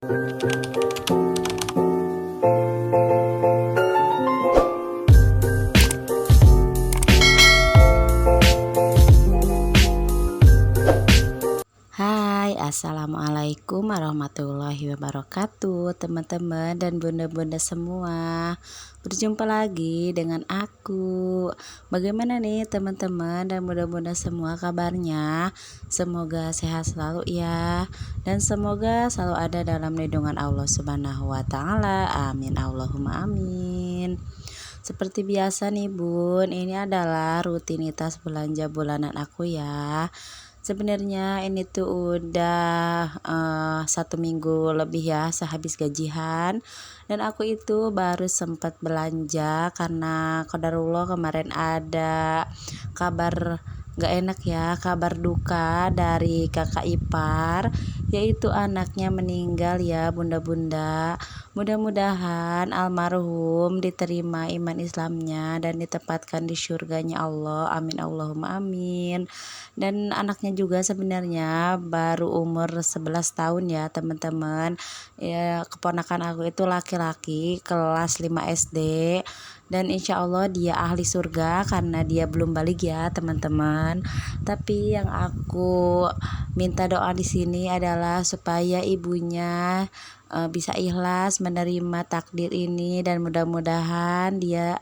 Hai, assalamualaikum warahmatullahi wabarakatuh, teman-teman dan bunda-bunda semua. Berjumpa lagi dengan aku. Bagaimana nih teman-teman dan bunda-bunda semua kabarnya? Semoga sehat selalu ya, dan semoga selalu ada dalam lindungan Allah Subhanahu wa taala. Amin Allahumma amin. Seperti biasa nih Bun, ini adalah rutinitas belanja bulanan aku ya. Sebenarnya ini tuh udah 1 minggu lebih ya sehabis gajian, dan aku itu baru sempat belanja karena qadarullah kemarin ada kabar gak enak ya, kabar duka dari kakak ipar, yaitu anaknya meninggal ya bunda-bunda. Mudah-mudahan almarhum diterima iman Islamnya dan ditempatkan di surganya Allah. Amin Allahumma amin. Dan anaknya juga sebenarnya baru umur 11 tahun ya teman-teman. Ya, keponakan aku itu laki-laki kelas 5 SD, dan insya Allah dia ahli surga karena dia belum balik ya teman-teman. Tapi yang aku minta doa di sini adalah supaya ibunya bisa ikhlas menerima takdir ini, dan mudah-mudahan dia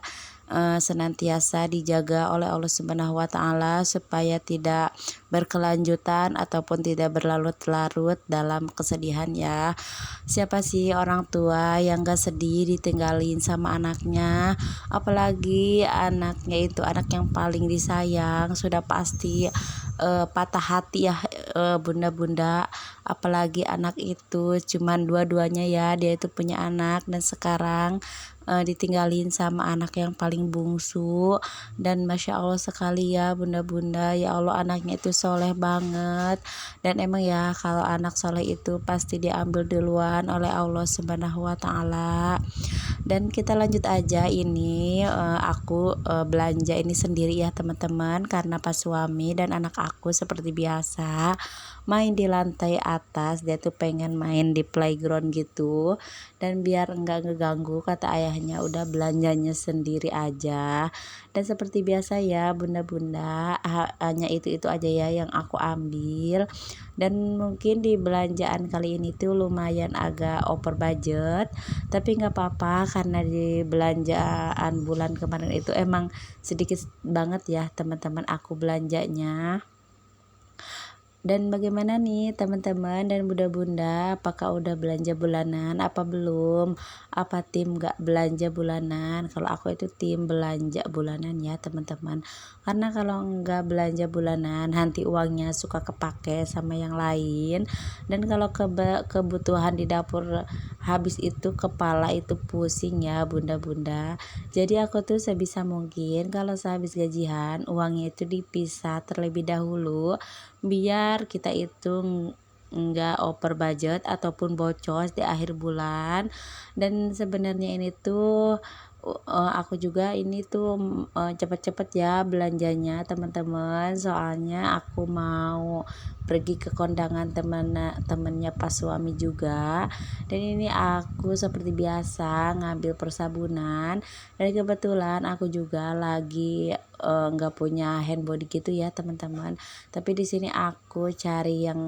senantiasa dijaga oleh Allah Subhanahu wa taala supaya tidak berkelanjutan ataupun tidak berlarut-larut dalam kesedihan ya. Siapa sih orang tua yang gak sedih ditinggalin sama anaknya, apalagi anaknya itu anak yang paling disayang, sudah pasti patah hati ya bunda-bunda. Apalagi anak itu cuman dua-duanya ya, dia itu punya anak dan sekarang ditinggalin sama anak yang paling bungsu. Dan masya Allah sekali ya bunda-bunda, ya Allah anaknya itu soleh banget, dan emang ya kalau anak soleh itu pasti diambil duluan oleh Allah Subhanahu wa taala. Dan kita lanjut aja ini, aku belanja ini sendiri ya teman-teman, karena pas suami dan anak aku seperti biasa main di lantai atas, dia tuh pengen main di playground gitu, dan biar enggak ngeganggu kata ayahnya udah belanjanya sendiri aja. Dan seperti biasa ya bunda-bunda, hanya itu aja ya yang aku ambil. Dan mungkin di belanjaan kali ini tuh lumayan agak over budget, tapi nggak apa-apa karena di belanjaan bulan kemarin itu emang sedikit banget ya teman-teman aku belanjanya. Dan bagaimana nih teman-teman dan bunda-bunda, apakah udah belanja bulanan apa belum? Apa tim gak belanja bulanan? Kalau aku itu tim belanja bulanan ya teman-teman, karena kalau enggak belanja bulanan nanti uangnya suka kepake sama yang lain. Dan kalau kebutuhan di dapur habis itu kepala itu pusing ya bunda-bunda. Jadi aku tuh sebisa mungkin kalau sehabis gajian uangnya itu dipisah terlebih dahulu, biar kita itu enggak over budget ataupun bocor di akhir bulan. Dan sebenarnya ini tuh aku juga ini tuh cepet-cepet ya belanjanya teman-teman, soalnya aku mau pergi ke kondangan temennya pas suami juga. Dan ini aku seperti biasa ngambil persabunan, dan kebetulan aku juga lagi nggak punya hand body gitu ya teman-teman. Tapi di sini aku cari yang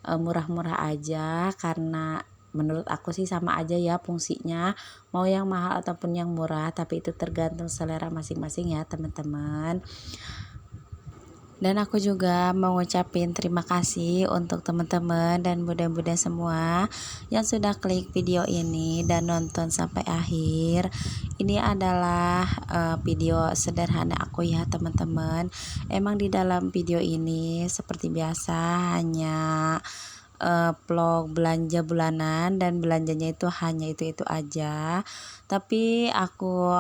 murah-murah aja, karena menurut aku sih sama aja ya fungsinya, mau yang mahal ataupun yang murah, tapi itu tergantung selera masing-masing ya teman-teman. Dan aku juga mau ngucapin terima kasih untuk teman-teman dan bunda-bunda semua yang sudah klik video ini dan nonton sampai akhir. Ini adalah video sederhana aku ya teman-teman. Emang di dalam video ini seperti biasa hanya vlog belanja bulanan, dan belanjanya itu hanya itu aja. Tapi aku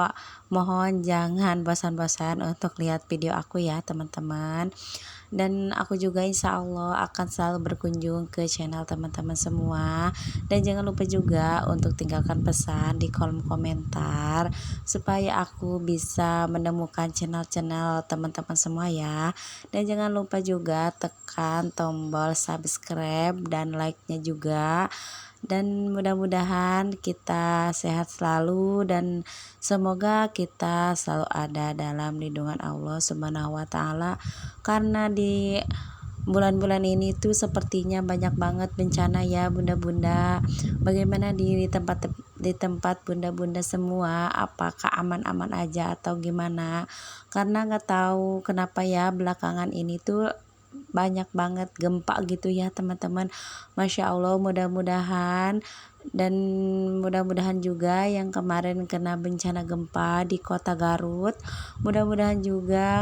mohon jangan bosan-bosan untuk lihat video aku ya teman-teman. Dan aku juga insya Allah akan selalu berkunjung ke channel teman-teman semua. Dan jangan lupa juga untuk tinggalkan pesan di kolom komentar supaya aku bisa menemukan channel-channel teman-teman semua ya. Dan jangan lupa juga tekan tombol subscribe dan like-nya juga. dan mudah-mudahan kita sehat selalu dan semoga kita selalu ada dalam lindungan Allah Subhanahu wa taala, karena di bulan-bulan ini tuh sepertinya banyak banget bencana ya bunda-bunda. Bagaimana di tempat bunda-bunda semua, apakah aman-aman aja atau gimana? Karena nggak tahu kenapa ya belakangan ini tuh banyak banget gempa gitu ya teman-teman. Masya Allah, mudah-mudahan dan mudah-mudahan juga yang kemarin kena bencana gempa di kota Garut, mudah-mudahan juga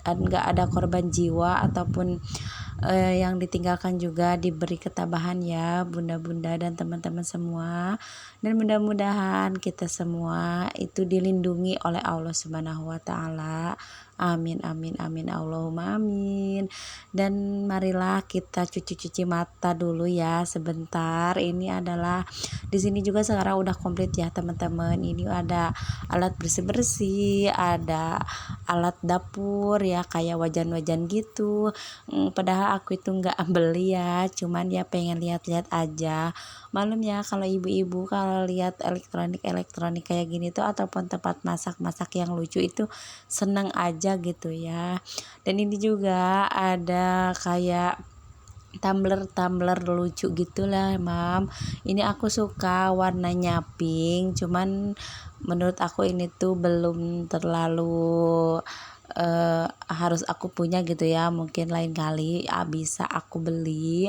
nggak ada korban jiwa ataupun yang ditinggalkan juga diberi ketabahan ya bunda-bunda dan teman-teman semua, dan mudah-mudahan kita semua itu dilindungi oleh Allah Subhanahu wa taala. Amin amin amin Allahumma amin. Dan marilah kita cuci-cuci mata dulu ya sebentar. Ini adalah di sini juga sekarang udah komplit ya teman-teman. Ini ada alat bersih-bersih, ada alat dapur ya kayak wajan-wajan gitu. Padahal aku itu nggak beli ya, cuman ya pengen lihat-lihat aja. Malum ya kalau ibu-ibu kalau lihat elektronik kayak gini tuh ataupun tempat masak-masak yang lucu itu seneng aja gitu ya. Dan ini juga ada kayak tumbler lucu gitulah mam. Ini aku suka warnanya pink, cuman menurut aku ini tuh belum terlalu harus aku punya gitu ya, mungkin lain kali bisa aku beli.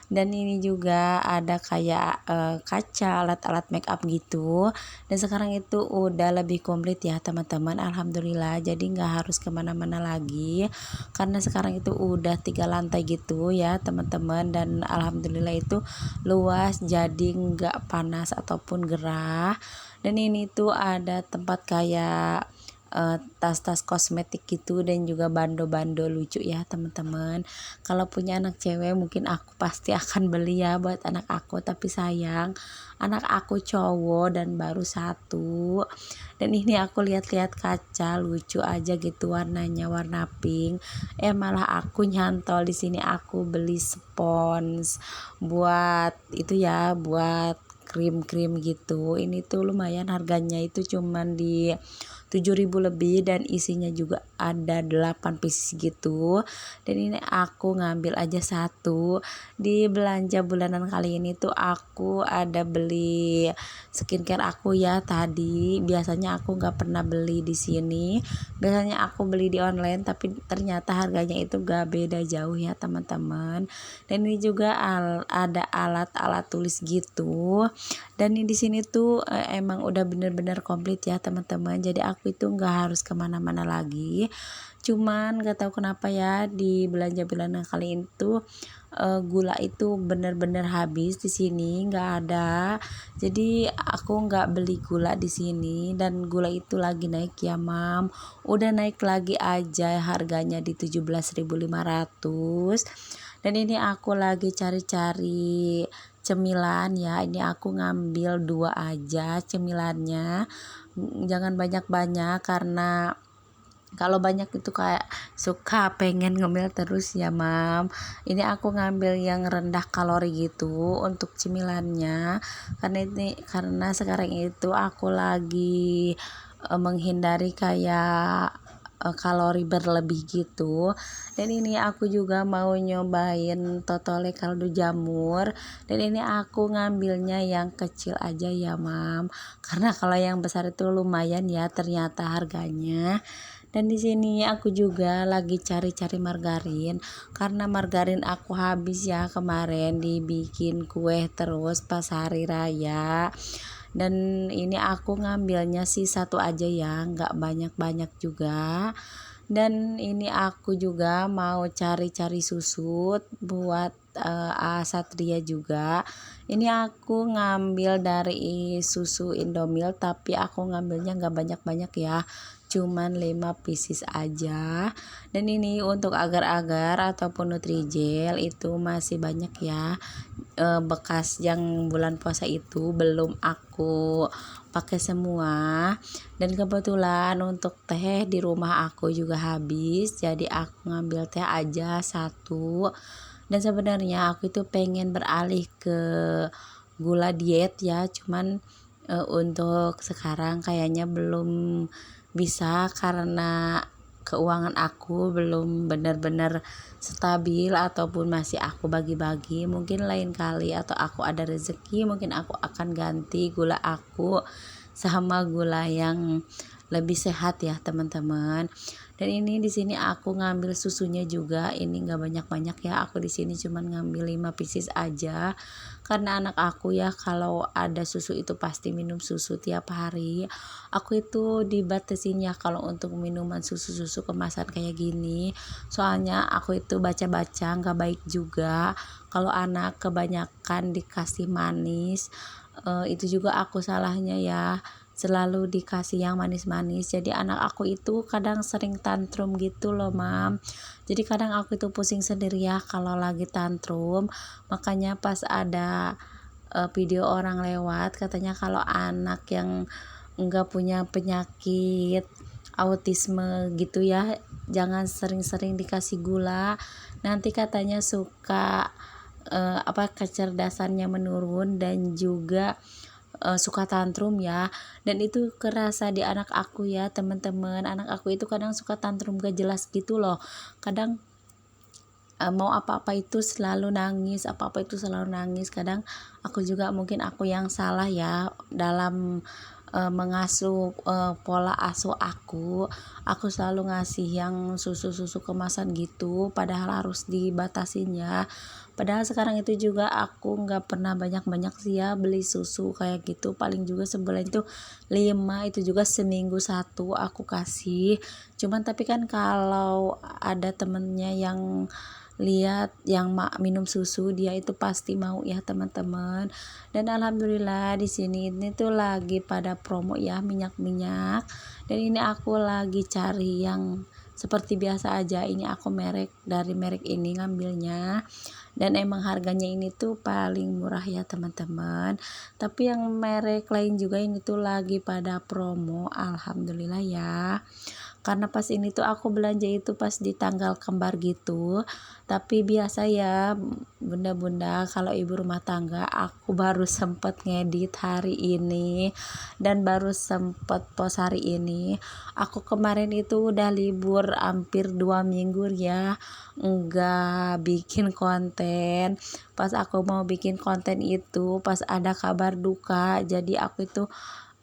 Dan ini juga ada kayak kaca alat-alat make up gitu, dan sekarang itu udah lebih komplit ya teman-teman, alhamdulillah. Jadi nggak harus kemana-mana lagi karena sekarang itu udah 3 lantai gitu ya teman-teman, dan alhamdulillah itu luas jadi nggak panas ataupun gerah. Dan ini tuh ada tempat kayak tas-tas kosmetik gitu dan juga bando-bando lucu ya teman-teman. Kalau punya anak cewek mungkin aku pasti akan beli ya buat anak aku, tapi sayang anak aku cowok dan baru 1. Dan ini aku lihat-lihat kaca lucu aja gitu warnanya, warna pink. Malah aku nyantol di sini, aku beli spons buat itu ya, buat krim-krim gitu. Ini tuh lumayan harganya, itu cuman di 7.000 lebih dan isinya juga ada 8 pieces gitu. Dan ini aku ngambil aja 1. Di belanja bulanan kali ini tuh aku ada beli skincare aku ya tadi. Biasanya aku nggak pernah beli di sini. Biasanya aku beli di online, tapi ternyata harganya itu gak beda jauh ya teman-teman. Dan ini juga ada alat-alat tulis gitu. Dan di sini tuh emang udah bener-bener komplit ya teman-teman. Jadi aku itu nggak harus kemana-mana lagi. Cuman nggak tahu kenapa ya di belanja bulanan kali itu gula itu bener-bener habis di sini, nggak ada. Jadi aku nggak beli gula di sini, dan gula itu lagi naik ya mam. Udah naik lagi aja harganya di 17.500. Dan ini aku lagi cari-cari cemilan ya. Ini aku ngambil 2 aja cemilannya, jangan banyak-banyak karena kalau banyak itu kayak suka pengen ngemil terus ya mam. Ini aku ngambil yang rendah kalori gitu untuk cemilannya, karena sekarang itu aku lagi menghindari kayak kalori berlebih gitu. Dan ini aku juga mau nyobain totole kaldu jamur, dan ini aku ngambilnya yang kecil aja ya mam, karena kalau yang besar itu lumayan ya ternyata harganya. Dan di sini aku juga lagi cari-cari margarin, karena margarin aku habis ya kemarin dibikin kue terus pas hari raya. Dan ini aku ngambilnya sih 1 aja ya, nggak banyak-banyak juga. Dan ini aku juga mau cari-cari susu buat Satria juga. Ini aku ngambil dari susu Indomilk, tapi aku ngambilnya nggak banyak-banyak ya, cuman 5 pieces aja. Dan ini untuk agar-agar ataupun Nutrijel itu masih banyak ya, bekas yang bulan puasa itu belum aku pakai semua. Dan kebetulan untuk teh di rumah aku juga habis, jadi aku ngambil teh aja 1. Dan sebenarnya aku itu pengen beralih ke gula diet ya, cuman untuk sekarang kayaknya belum bisa karena keuangan aku belum benar-benar stabil ataupun masih aku bagi-bagi. Mungkin lain kali atau aku ada rezeki mungkin aku akan ganti gula aku sama gula yang lebih sehat ya teman-teman. Dan ini di sini aku ngambil susunya juga, ini nggak banyak-banyak ya, aku di sini cuman ngambil 5 pieces aja karena anak aku ya kalau ada susu itu pasti minum susu tiap hari. Aku itu dibatasin ya kalau untuk minuman susu-susu kemasan kayak gini, soalnya aku itu baca-baca nggak baik juga kalau anak kebanyakan dikasih manis. Itu juga aku salahnya ya, selalu dikasih yang manis-manis, jadi anak aku itu kadang sering tantrum gitu loh mam. Jadi kadang aku itu pusing sendiri ya kalau lagi tantrum. Makanya pas ada video orang lewat katanya kalau anak yang enggak punya penyakit autisme gitu ya jangan sering-sering dikasih gula, nanti katanya suka kecerdasannya menurun dan juga suka tantrum ya. Dan itu kerasa di anak aku ya teman-teman, anak aku itu kadang suka tantrum gak jelas gitu loh, kadang mau apa-apa itu selalu nangis, apa-apa itu selalu nangis. Kadang aku juga mungkin aku yang salah ya dalam mengasuh pola asuh aku selalu ngasih yang susu-susu kemasan gitu padahal harus dibatasin ya. Padahal sekarang itu juga aku nggak pernah banyak-banyak sih ya beli susu kayak gitu, paling juga sebulan itu 5, itu juga seminggu satu aku kasih. Cuman tapi kan kalau ada temennya yang lihat yang minum susu dia itu pasti mau ya teman-teman. Dan alhamdulillah di sini ini tuh lagi pada promo ya minyak-minyak, dan ini aku lagi cari yang seperti biasa aja. Ini aku dari merek ini ngambilnya, dan emang harganya ini tuh paling murah ya teman-teman. Tapi yang merek lain juga ini tuh lagi pada promo, alhamdulillah ya. Karena pas ini tuh aku belanja itu pas di tanggal kembar gitu. Tapi biasa ya bunda-bunda kalau ibu rumah tangga, aku baru sempet ngedit hari ini dan baru sempet post hari ini. Aku kemarin itu udah libur hampir 2 minggu ya, enggak bikin konten. Pas aku mau bikin konten itu pas ada kabar duka, jadi aku itu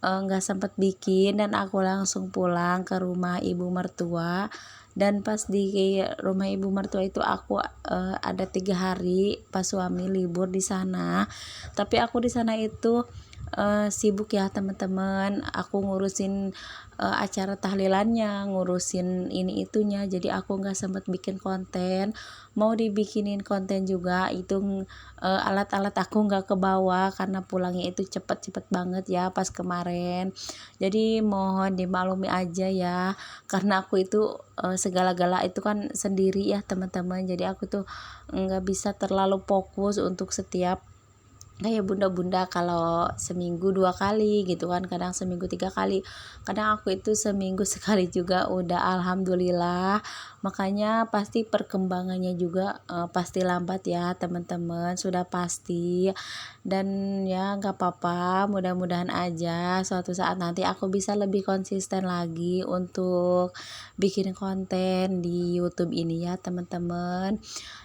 nggak sempet bikin dan aku langsung pulang ke rumah ibu mertua. Dan pas di rumah ibu mertua itu aku ada 3 hari pas suami libur di sana. Tapi aku di sana itu sibuk ya teman-teman, aku ngurusin acara tahlilannya, ngurusin ini itunya, jadi aku nggak sempet bikin konten. Mau dibikinin konten juga itu alat-alat aku nggak kebawa karena pulangnya itu cepet-cepet banget ya pas kemarin. Jadi mohon dimaklumi aja ya, karena aku itu segala-gala itu kan sendiri ya teman-teman, jadi aku tuh nggak bisa terlalu fokus untuk setiap kayak bunda-bunda kalau seminggu 2 kali gitu kan, kadang seminggu 3 kali, kadang aku itu seminggu sekali juga udah alhamdulillah. Makanya pasti perkembangannya juga pasti lambat ya teman-teman, sudah pasti. Dan ya nggak apa-apa, mudah-mudahan aja suatu saat nanti aku bisa lebih konsisten lagi untuk bikin konten di YouTube ini ya teman-teman.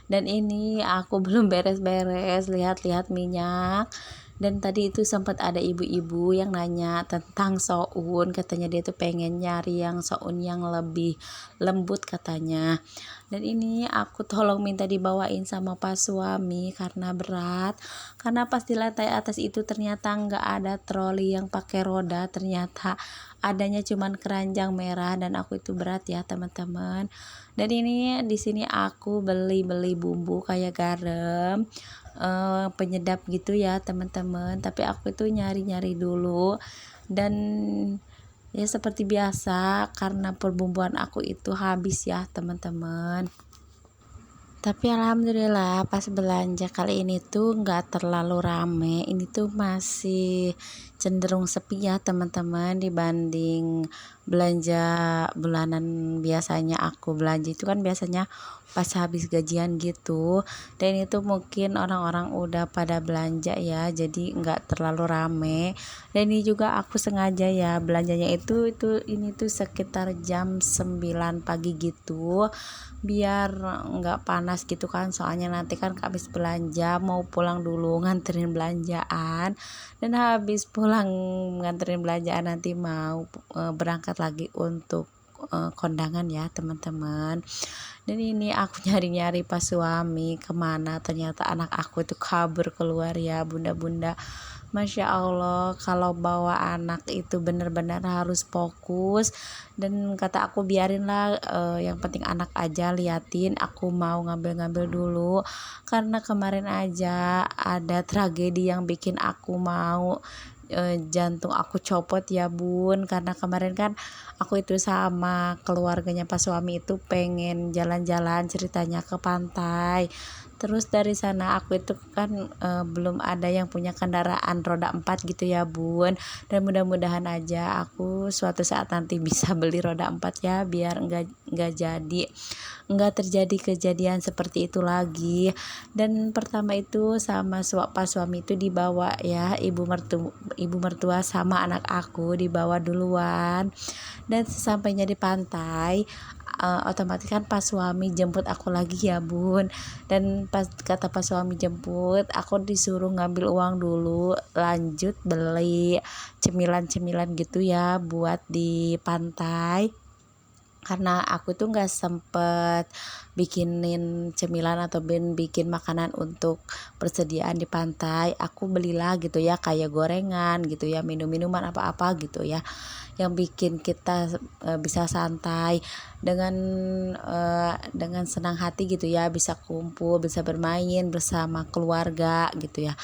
Dan ini aku belum beres-beres lihat-lihat minyak. Dan tadi itu sempat ada ibu-ibu yang nanya tentang soun, katanya dia tuh pengen nyari yang soun yang lebih lembut katanya. Dan ini aku tolong minta dibawain sama pas suami karena berat, karena pas di lantai atas itu ternyata nggak ada troli yang pakai roda, ternyata adanya cuman keranjang merah, dan aku itu berat ya teman-teman. Dan ini di sini aku beli bumbu kayak garam, penyedap gitu ya teman-teman, tapi aku itu nyari-nyari dulu. Dan ya seperti biasa karena perbumbuan aku itu habis ya teman-teman. Tapi alhamdulillah pas belanja kali ini tuh nggak terlalu rame, ini tuh masih cenderung sepi ya teman-teman dibanding belanja bulanan. Biasanya aku belanja itu kan biasanya pas habis gajian gitu, dan itu mungkin orang-orang udah pada belanja ya, jadi nggak terlalu rame. Dan ini juga aku sengaja ya belanjanya ini tuh sekitar jam 9 pagi gitu, biar nggak panas gitu kan, soalnya nanti kan habis belanja mau pulang dulu nganterin belanjaan, dan habis pulang nganterin belanjaan nanti mau berangkat lagi untuk kondangan ya teman-teman. Dan ini aku nyari-nyari pas suami kemana, ternyata anak aku itu kabur keluar ya bunda-bunda. Masya Allah, kalau bawa anak itu benar-benar harus fokus. Dan kata aku biarinlah, yang penting anak aja liatin, aku mau ngambil-ngambil dulu. Karena kemarin aja ada tragedi yang bikin aku mau jantung aku copot ya bun, karena kemarin kan aku itu sama keluarganya pas suami itu pengen jalan-jalan ceritanya ke pantai. Terus dari sana aku itu kan belum ada yang punya kendaraan roda 4 gitu ya bun, dan mudah-mudahan aja aku suatu saat nanti bisa beli roda 4 ya, biar enggak terjadi kejadian seperti itu lagi. Dan pertama itu sama pas suami itu dibawa ya, ibu mertua sama anak aku dibawa duluan. Dan sesampainya di pantai, otomatis kan pas suami jemput aku lagi ya bun, dan pas suami jemput aku disuruh ngambil uang dulu, lanjut beli cemilan-cemilan gitu ya buat di pantai. Karena aku tuh nggak sempet bikinin cemilan atau bikin makanan untuk persediaan di pantai, aku belilah gitu ya, kayak gorengan gitu ya, minum-minuman apa-apa gitu ya, yang bikin kita bisa santai dengan senang hati gitu ya, bisa kumpul, bisa bermain bersama keluarga gitu ya.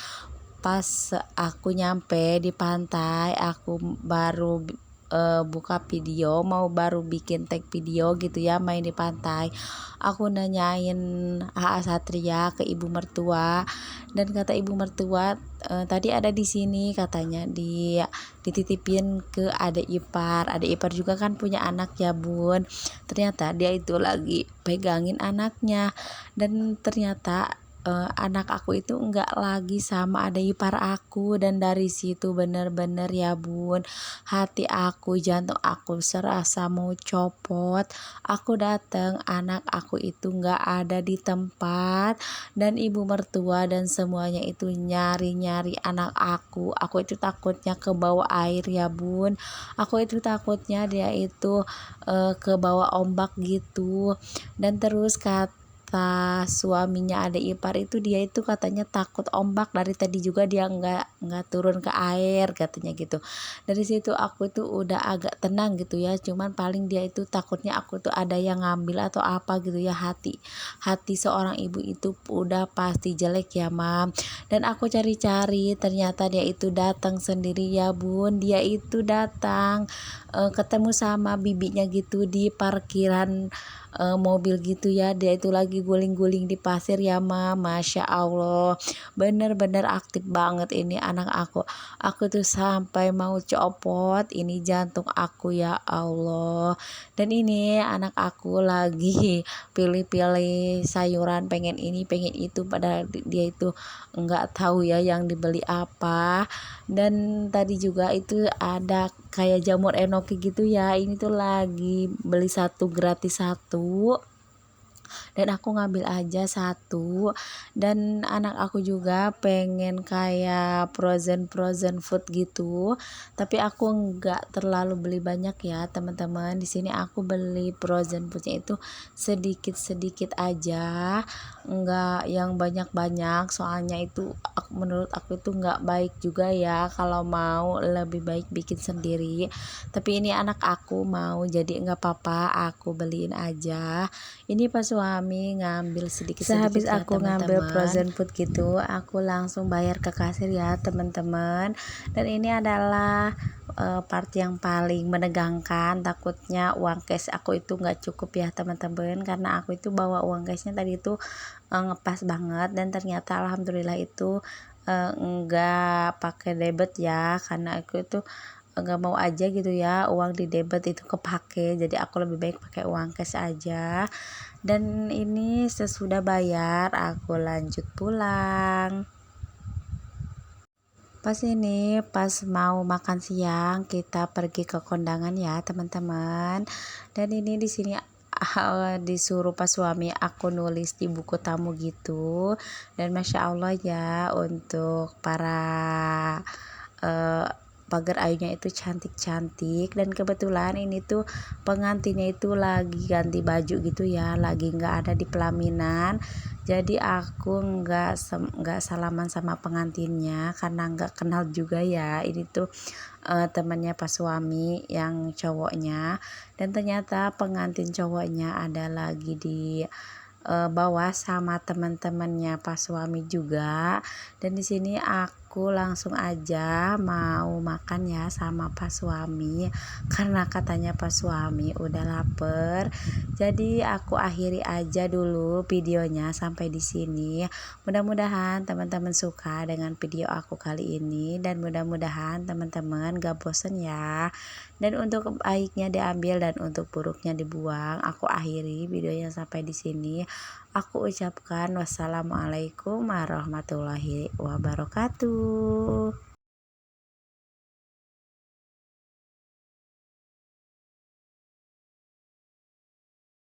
Pas aku nyampe di pantai, aku baru buka video, baru bikin tag video gitu ya, main di pantai. Aku nanyain AA Satria ke ibu mertua, dan kata ibu mertua tadi ada di sini katanya, dititipin ke adik ipar juga kan punya anak ya bun. Ternyata dia itu lagi pegangin anaknya, dan ternyata anak aku itu enggak lagi sama adik ipar aku. Dan dari situ bener-bener ya bun, hati aku, jantung aku serasa mau copot. Aku datang, anak aku itu enggak ada di tempat, dan ibu mertua dan semuanya itu nyari-nyari anak aku itu takutnya ke bawah air ya bun, aku itu takutnya dia itu ke bawah ombak gitu. Dan terus suaminya adik ipar itu, dia itu katanya takut ombak, dari tadi juga dia nggak turun ke air katanya gitu. Dari situ aku tuh udah agak tenang gitu ya, cuman paling dia itu takutnya aku tuh ada yang ngambil atau apa gitu ya. Hati seorang ibu itu udah pasti jelek ya mam. Dan aku cari-cari, ternyata dia itu datang sendiri ya bun. Dia itu datang ketemu sama bibinya gitu di parkiran mobil gitu ya. Dia itu lagi guling-guling di pasir ya mam. Masya Allah, bener-bener aktif banget ini anak aku tuh sampai mau copot ini jantung aku ya Allah. Dan ini anak aku lagi pilih-pilih sayuran, pengen ini pengen itu, padahal dia itu nggak tahu ya yang dibeli apa. Dan tadi juga itu ada kayak jamur enoki gitu ya, ini tuh lagi beli satu gratis satu, dan aku ngambil aja satu. Dan anak aku juga pengen kayak frozen food gitu, tapi aku nggak terlalu beli banyak ya teman-teman. Di sini aku beli frozen foodnya itu sedikit aja, nggak yang banyak-banyak, soalnya itu menurut aku itu nggak baik juga ya, kalau mau lebih baik bikin sendiri. Tapi ini anak aku mau, jadi nggak apa-apa, aku beliin aja. Ini pas suami ngambil sedikit-sedikit sehabis ya, aku ngambil frozen food gitu, aku langsung bayar ke kasir ya teman-teman. Dan ini adalah part yang paling menegangkan, takutnya uang cash aku itu nggak cukup ya teman-teman, karena aku itu bawa uang cashnya tadi itu ngepas banget, dan ternyata alhamdulillah itu enggak pakai debit ya, karena aku itu nggak mau aja gitu ya uang di debit itu kepake, jadi aku lebih baik pakai uang cash aja. Dan ini sesudah bayar aku lanjut pulang. Pas mau makan siang kita pergi ke kondangan ya teman-teman. Dan ini di sini disuruh pas suami aku nulis di buku tamu gitu. Dan masya Allah ya, untuk para eh, pagar ayunya itu cantik-cantik. Dan kebetulan ini tuh pengantinnya itu lagi ganti baju gitu ya, lagi nggak ada di pelaminan. Jadi aku nggak salaman sama pengantinnya karena nggak kenal juga ya. Ini tuh temannya pas suami yang cowoknya. Dan ternyata pengantin cowoknya ada lagi di bawah sama teman-temannya pas suami juga. Dan di sini aku langsung aja mau makan ya sama pas suami karena katanya pas suami udah lapar. Jadi aku akhiri aja dulu videonya sampai di sini. Mudah-mudahan teman-teman suka dengan video aku kali ini dan mudah-mudahan teman-teman gak bosen ya. Dan untuk baiknya diambil dan untuk buruknya dibuang. Aku akhiri videonya sampai di sini. Aku ucapkan wassalamualaikum warahmatullahi wabarakatuh.